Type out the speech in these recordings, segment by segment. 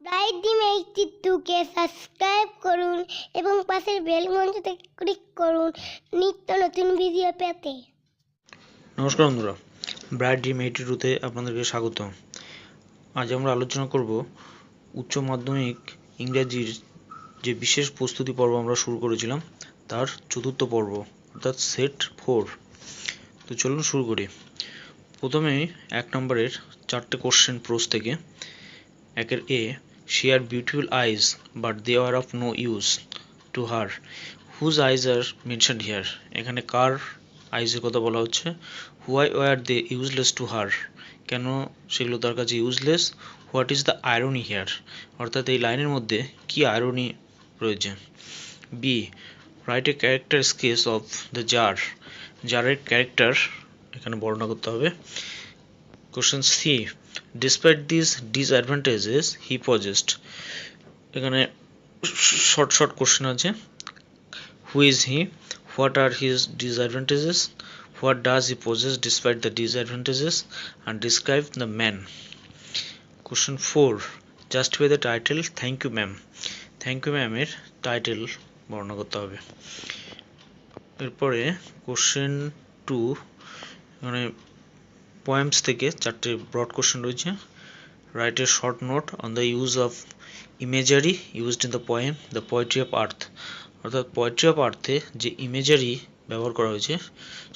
ব্রাইটডিম 82-কে subscribe করুন এবং পাশের বেল ঘন্টাতে ক্লিক করুন নিত্য নতুন ভিডিও পেতে। নমস্কার বন্ধুরা, ব্রাইটডিম 82-তে আপনাদেরকে স্বাগত। আজ আমরা আলোচনা করব উচ্চ মাধ্যমিক ইংরেজির যে বিশেষ প্রস্তুতি পর্ব আমরা শুরু করেছিলাম তার চতুর্থ পর্ব অর্থাৎ সেট 4। তো চলুন শুরু করি। প্রথমেই 1 নম্বরের 4টে কোশ্চেন প্রোজ থেকে। একের এ, she had beautiful eyes but they are of no use to her. Whose eyes are mentioned here? এখানে কার আইজের কথা বলা হচ্ছে। Why were they useless to her? কেন সেগুলো তার কাছে useless? What is the irony here? অর্থাৎ এই লাইনের মধ্যে কি আয়রনি রয়েছে। B, right a character sketch of the tsar. জারের ক্যারেক্টার এখানে বর্ণনা করতে হবে। Question C, despite this disadvantages he possessed. এখানে শর্ট কোশ্চেন আছে। Who is he? What are his disadvantages? What does he possess despite the disadvantages? And describe the man. Question 4. Justify the title Thank you ma'am. Thank you ma'am এর title বর্ণনা করতে হবে। এরপরে question 2, মানে poems থেকে 4টে broad question রয়েছে। Write a short note on the use of imagery used in the poem the poetry of earth. অর্থাৎ poetry of আর্থে যে ইমেজারি ব্যবহার করা হয়েছে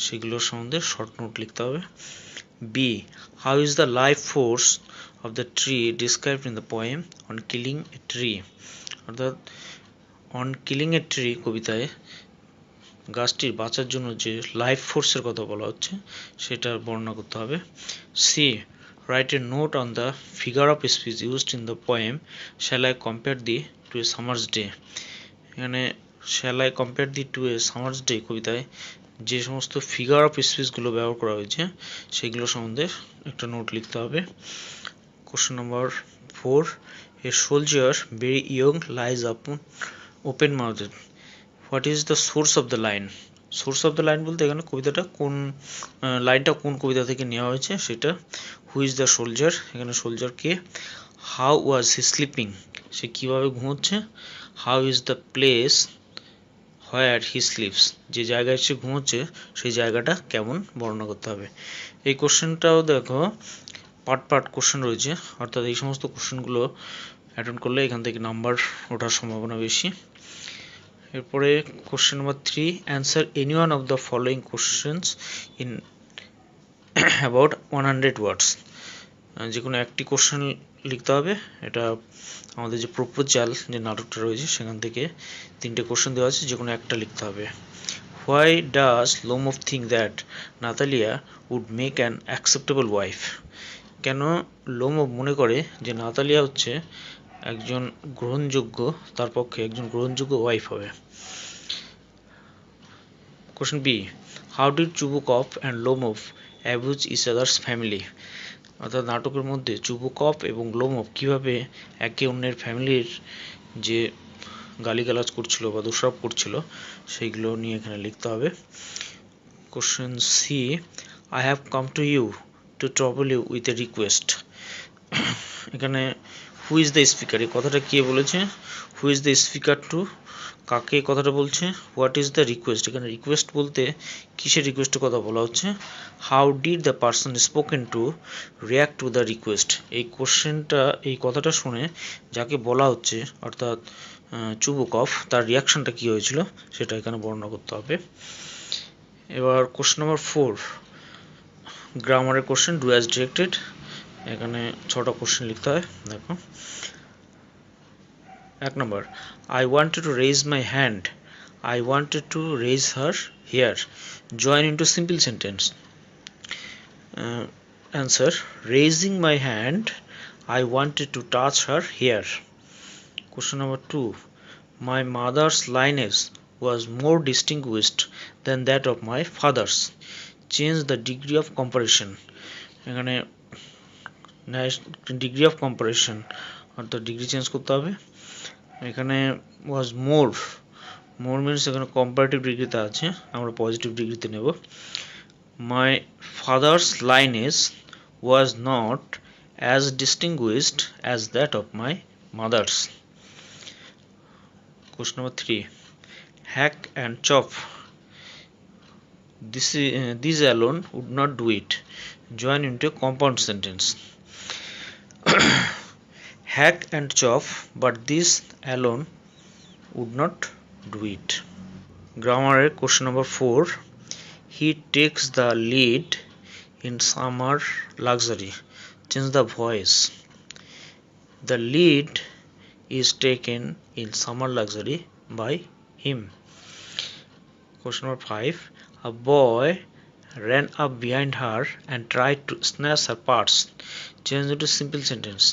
সেগুলোর সম্বন্ধে শর্ট নোট লিখতে হবে। B, how is the life force of the tree described in the poem on killing a tree. অর্থাৎ অন কিলিং এ ট্রি কবিতায় গাছটির বাঁচার জন্য যে লাইফ ফোর্সের কথা বলা হচ্ছে সেটা বর্ণনা করতে হবে। C, write a note on the figure of speech used in the poem shall I compare thee to a summer's day. এখানে shall I compare thee to a summer's day কবিতায় যে সমস্ত ফিগার অফ স্পিচগুলো ব্যবহার করা হয়েছে সেগুলো সম্বন্ধে একটা নোট লিখতে হবে। Question number 4, a soldier very young lies upon open mouthed. What is the source of the line? Source of the line বলতে এখানে কবিতাটা কোন লাইনটা কোন কবিতা থেকে নেওয়া হয়েছে সেটা। Who is the soldier? এখানে সোলজার কে। How was he sleeping? সে কীভাবে ঘুমোচ্ছে। How is the place where he sleeps? যে জায়গায় সে ঘুমোচ্ছে সেই জায়গাটা কেমন বর্ণনা করতে হবে। এই কোশ্চেনটাও দেখো পার্ট কোশ্চেন রয়েছে, অর্থাৎ এই সমস্ত কোশ্চেনগুলো অ্যাটেন্ড করলে এখান থেকে নাম্বার ওঠার সম্ভাবনা বেশি। এরপরে question number 3, answer any one of the following questions in about 100 ওয়ার্ডস। যে কোনো একটি কোশ্চেন লিখতে হবে। এটা আমাদের যে প্রপোজাল যে নাটকটা রয়েছে সেখান থেকে 3টে কোশ্চেন দেওয়া আছে, যে কোনো একটা লিখতে হবে। Why does Lomov think that Natalia would make an acceptable wife? কেন লোমভ মনে করে যে নাতালিয়া হচ্ছে একজন গ্রহণযোগ্য, তার পক্ষে একজন গ্রহণযোগ্য ওয়াইফ হবে। Question B, how did Chubukov and Lomov abuse each other's family? অর্থাৎ নাটকের মধ্যে চুবুকভ এবং লোমভ কীভাবে একে অন্যের ফ্যামিলির যে গালিগালাজ করছিল বা দোষারোপ করছিল সেইগুলো নিয়ে এখানে লিখতে হবে। Question C, I have come to you to trouble you with a request. এখানে হু ইজ দ্য স্পিকার, এই কথাটা কে বলেছে? Who is the speaker to, কাকে কথাটা বলছে? হোয়াট ইজ দ্য রিকোয়েস্ট, এখানে রিকোয়েস্ট বলতে কিসের রিকোয়েস্টের কথা বলা হচ্ছে? How did the person spoken to react to the request. এই কোশ্চেনটা, এই কথাটা শুনে যাকে বলা হচ্ছে অর্থাৎ চুবুকভ, তার রিয়াকশনটা কী হয়েছিল সেটা এখানে বর্ণনা করতে হবে। এবার কোশ্চেন নম্বর 4, গ্রামারের কোশ্চেন, ডু অ্যাজ ডিরেক্টেড। এখানে 6টা কোশ্চেন লিখতে হয়। দেখো 1 নম্বর, I wanted to raise my hand. I wanted to raise her here. Join into simple sentence. Answer, raising my hand, I wanted to touch her here. Question number 2, my mother's lineage was more distinguished than that of my father's. Change the degree of comparison. এখানে degree of compression অর্থাৎ degree change করতে হবে। এখানে ওয়াজ মোর means এখানে comparative ডিগ্রিতে আছে, আমরা positive ডিগ্রিতে নেব। My father's lineage was not as distinguished as that of my mothers. Question number 3. Hack and chop. This alone would not do it. Join into a compound sentence. Hack and chop, but this alone would not do it. Grammar question number 4. He takes the lead in summer luxury. Change the voice. The lead is taken in summer luxury by him. Question number 5. A boy ran up behind her and tried to snatch her purse. Change into simple sentence.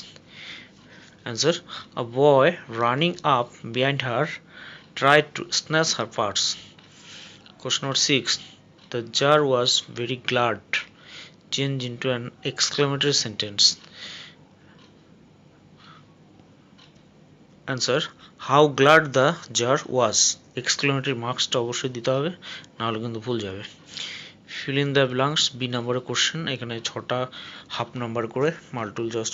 Answer. A boy running up behind her tried to snatch her purse. Question number 6. The jar was very glad. Change into an exclamatory sentence. Answer. How glad the jar was. Exclamatory marksটা অবশ্যই দিতে হবে, না হলে কিন্তু ভুল যাবে। Fill in the blanks. B নম্বরের question, এখানে 6টা হাফ নাম্বার করে মাল্টিপল চয়েস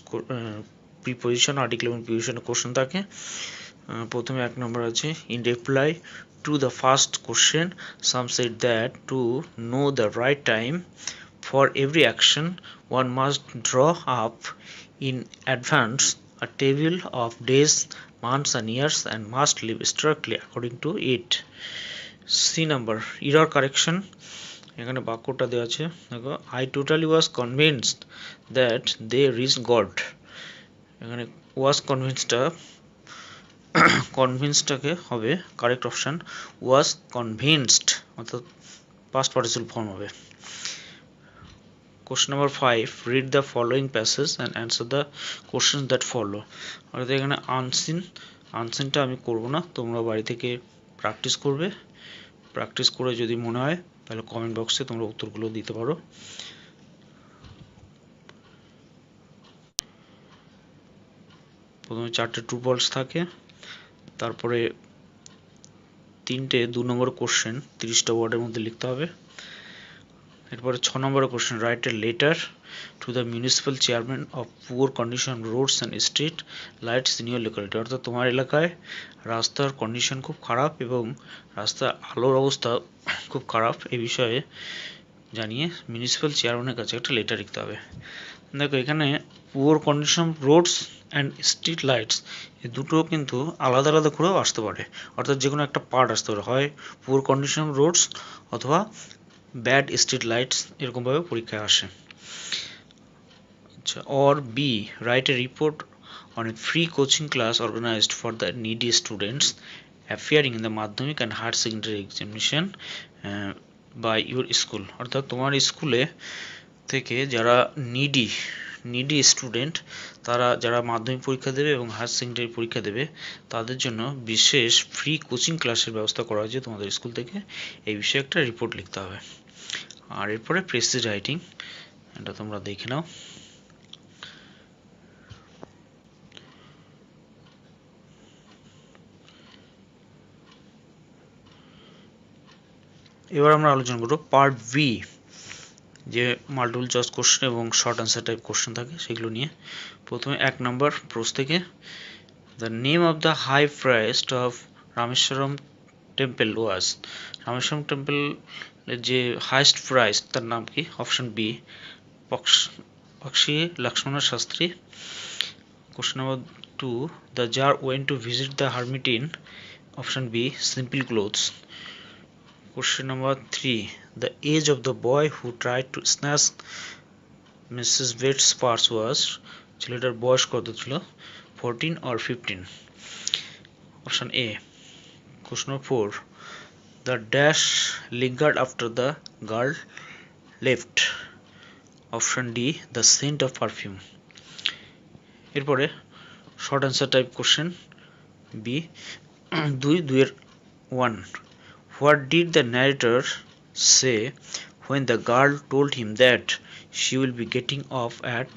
প্রিপোজিশন, আর্টিকেল এবং প্রিপোজিশনের কোশ্চেন থাকে। প্রথমে 1 নম্বর আছে, in reply to the first question some said that to know the right time for every action one must draw up in advance a table of days, months and years and must live strictly according to it. C number, error correction. এখানে বাক্যটা দেওয়া আছে, দেখো, I totally was convinced that they reached God. এখানে was convincedটাকে হবে correct option was convinced, অর্থাৎ past participle form হবে। Question number 5. Read the following passage and answer the questions that follow. অর্থাৎ এখানে আনসিনটা আমি করব না, তোমরা বাড়ি থেকে প্র্যাকটিস করবে। প্র্যাকটিস করে যদি মনে হয় তাহলে কমেন্ট বক্সে তোমরা উত্তরগুলো দিতে পারো। প্রথমে 4টে ট্রু ফলস থাকে, তারপরে 3টে 2 নম্বর কোশ্চেন 30টা ওয়ার্ডের মধ্যে লিখতে হবে। এরপরে 6 নম্বরের question, write a letter to the municipal chairman of poor condition roads and street lights in your locality. অর্থাৎ তোমার এলাকায় রাস্তার কন্ডিশন খুব খারাপ এবং রাস্তার আলোর অবস্থা খুব খারাপ, এই বিষয়ে জানিয়ে মিউনিসিপ্যাল চেয়ারম্যানের কাছে একটা লেটার লিখতে হবে। দেখো, এখানে poor condition roads and street lights, এই দুটো কিন্তু আলাদা আলাদা করেও আসতে পারে, অর্থাৎ যে কোনো একটা পার্ট আসতে পারে, হয় পুয়ার কন্ডিশন রোডস অথবা ব্যাড স্ট্রিট লাইটস, এরকমভাবে পরীক্ষায় আসে। আচ্ছা, or B, right a report on a free coaching class organised for the needy students appearing in the Madhyamik and higher secondary examination by your school. অর্থাৎ তোমার স্কুলে থেকে যারা নিডি স্টুডেন্ট, তারা যারা মাধ্যমিক পরীক্ষা দেবে এবং হায়ার সেকেন্ডারি পরীক্ষা দেবে, তাদের জন্য বিশেষ ফ্রি কোচিং ক্লাসের ব্যবস্থা করা হয়েছে তোমাদের স্কুল থেকে, এই বিষয়ে একটা রিপোর্ট লিখতে হবে। আর এরপরে প্রেসিজ রাইটিং, এটা তোমরা দেখে নাও। এবার আমরা আলোচনা করব পার্ট বি, যে মাল্টিপল চয়েস কোশ্চেন এবং শর্ট অ্যান্সার টাইপ কোশ্চেন থাকে সেগুলো নিয়ে। প্রথমে 1 নম্বর প্রশ্ন থেকে, the name of the high priest of Rameswaram temple was. Rameswaram টেম্পলের যে হাইস্ট প্রাইস তার নাম কি? Option B, Pakshi Lakshmana Shastri. Question number 2, the tsar went to visit the hermit in. Option B, simple clothes. Question number 3. The age of the boy who tried to snatch Mrs. Bates' purse was, ছেলেটার বয়স কত ছিল? 14 or 15? Option A. Question number 4. The dash lingered after the girl left. Option D. The scent of perfume. এরপরে short answer type question B. 2-1. What did the narrator say when the girl told him that she will be getting off at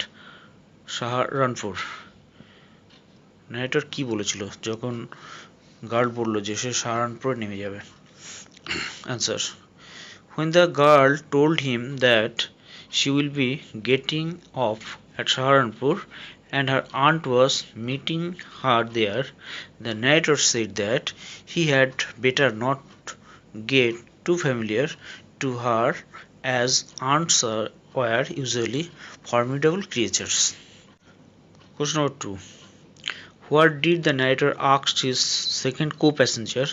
Saharanpur? narrator কি বলেছিল যখন girl বলল যে সে সাহারানপুরে নেমে যাবে? Answer. When the girl told him that she will be getting off at Saharanpur and her aunt was meeting her there. The narrator said that he had better not get too familiar to her, as aunts were usually formidable creatures. Question number 2. What did the narrator ask his second co-passenger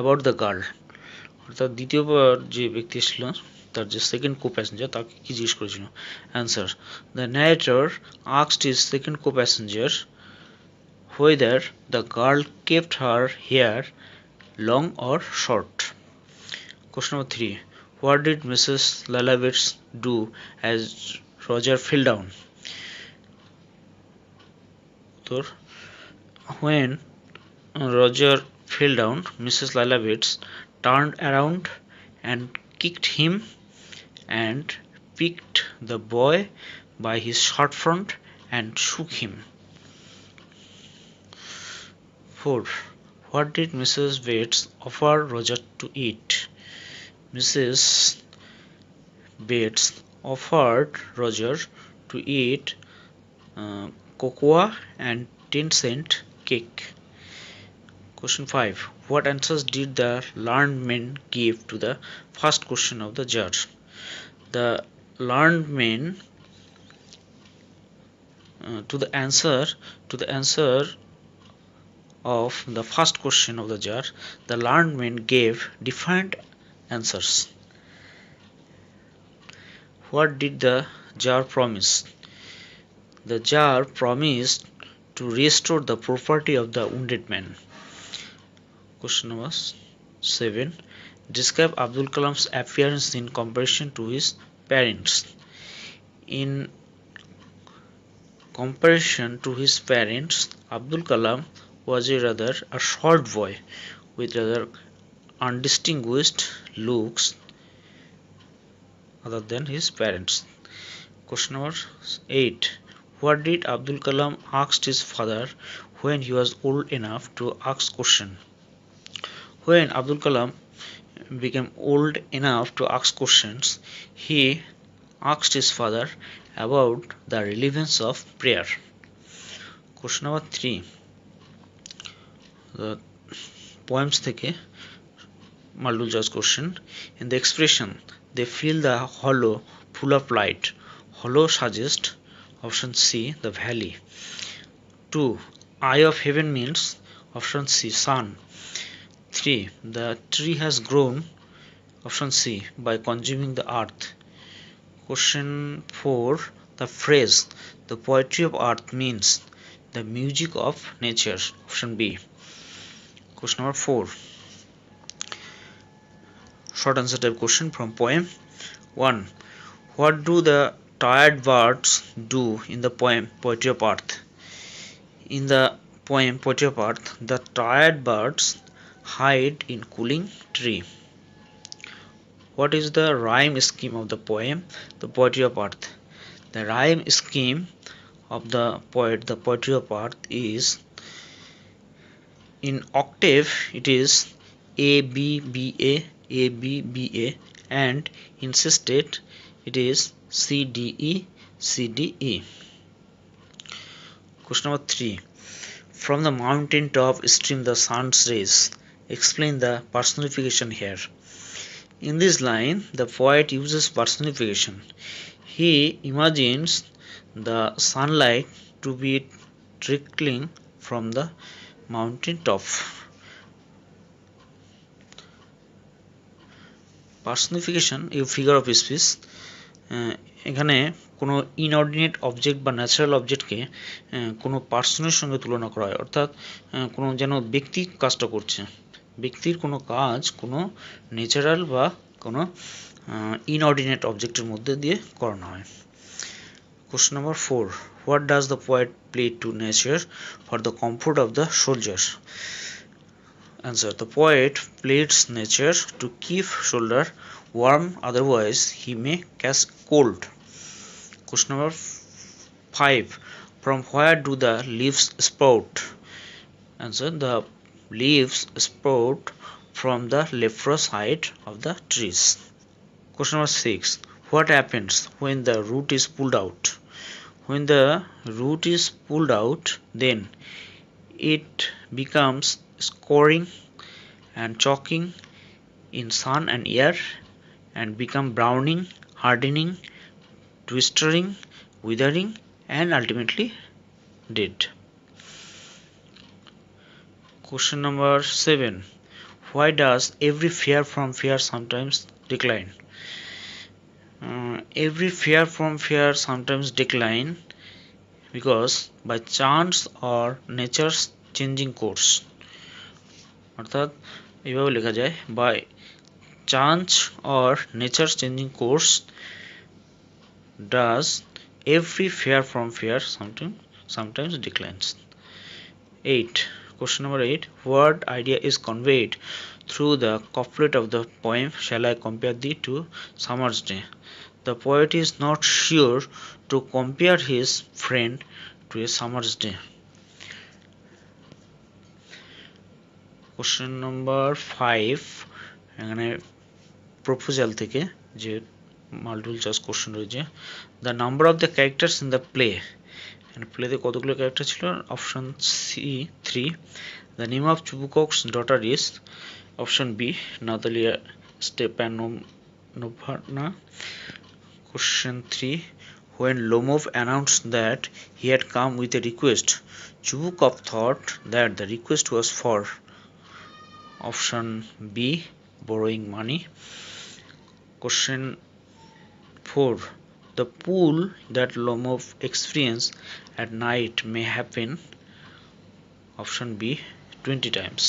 about the girl? অর্থাৎ দ্বিতীয়বার যে ব্যক্তি ছিল তার যে second কো-প্যাসেঞ্জার তাকে কি জিজ্ঞেস করেছিল? Answer: the narrator asked his second co-passenger whether the girl kept her hair long or short. Question number 3. What did Mrs. Lalavitz do as Roger fell down? When Roger fell down, Mrs. Lalavitz turned around and kicked him and picked the boy by his shirt front and shook him. 4. What did Mrs. Bates offer Roger to eat? Mrs. Bates offered Roger to eat cocoa and 10-cent cake. Question 5. What answers did the learned men give to the first question of the jar? The learned men to the answer of the first question of the jar, the learned men gave different answers. What did the jar promise? The jar promised to restore the property of the wounded man. Question number 7. Describe Abdul Kalam's appearance in comparison to his parents. In comparison to his parents, Abdul Kalam was a short boy with rather undistinguished looks other than his parents. Question number 8. What did Abdul Kalam ask his father when he was old enough to ask question? When Abdul Kalam became old enough to ask questions, he asked his father about the relevance of prayer. Question number 3. The poems থেকে multiple choice question. In the expression, they fill the hollow full of light. Hollow suggests option C, the valley. 2. Eye of heaven means option C, sun. 3. The tree has grown, option C, by consuming the earth. Question 4. The phrase the poetry of earth means the music of nature, option B. Question number 4. Short answer type question from poem. 1. What do the tired birds do in the poem Poetry of Earth? In the poem Poetry of Earth, the tired birds hide in cooling tree. What is the rhyme scheme of the poem The Poetry of Earth? The rhyme scheme of the Poetry of Earth is, in octave it is A B B A A B B A, and in sestet it is C D E C D E. Question number 3. From the mountain top stream the sun's rays. Explain the personification here. In this line, the poet uses personification. He imagines the sunlight to be trickling from the mountain top. Personification a figure of speech. এখানে কোনো ইনঅর্ডিনেট object বা natural অবজেক্টকে কোনো পার্সনের সঙ্গে তুলনা করা হয়, অর্থাৎ কোনো যেন ব্যক্তি কাজটা করছে, ব্যক্তির কোনো কাজ কোনো ন্যাচারাল বা কোনো ইনঅর্ডিনেট অবজেক্টের মধ্যে দিয়ে করানো হয়। Question number 4. What does the poet plead to nature for the comfort of the soldier? Answer. The poet pleads nature to keep shoulder warm, otherwise he may catch cold. Question number 5. From where do the leaves sprout? Answer. The leaves sprout from the leftmost side of the trees. Question number 6. What happens when the root is pulled out? When the root is pulled out, then it becomes scoring and choking in sun and air and become browning, hardening, twistering, withering, and ultimately dead. Question number 7. Why does every fear from fear sometimes decline? Every fear from fear sometimes decline because by chance or nature's changing course. অর্থাৎ এইভাবে লেখা যায় by chance or nature's changing course does every fear from fear sometimes declines. 8. Question number 8. What idea is conveyed through the couplet of the poem Shall I compare thee to summer's day? The poet is not sure to compare his friend to a summer's day. Question number 5. এখানে proposal থেকে যে multiple choice question রয়েছে. The number of the characters in the play. প্লেতে কতগুলো character ছিল? Option C 3. The name of Chubukok's daughter is option B Natalia Stepanovna. Question 3. When Lomov announced that he had come with a request, Chubukov thought that the request was for option B borrowing money. Question 4. The pull that Lomov experienced at night may happen option B 20 times.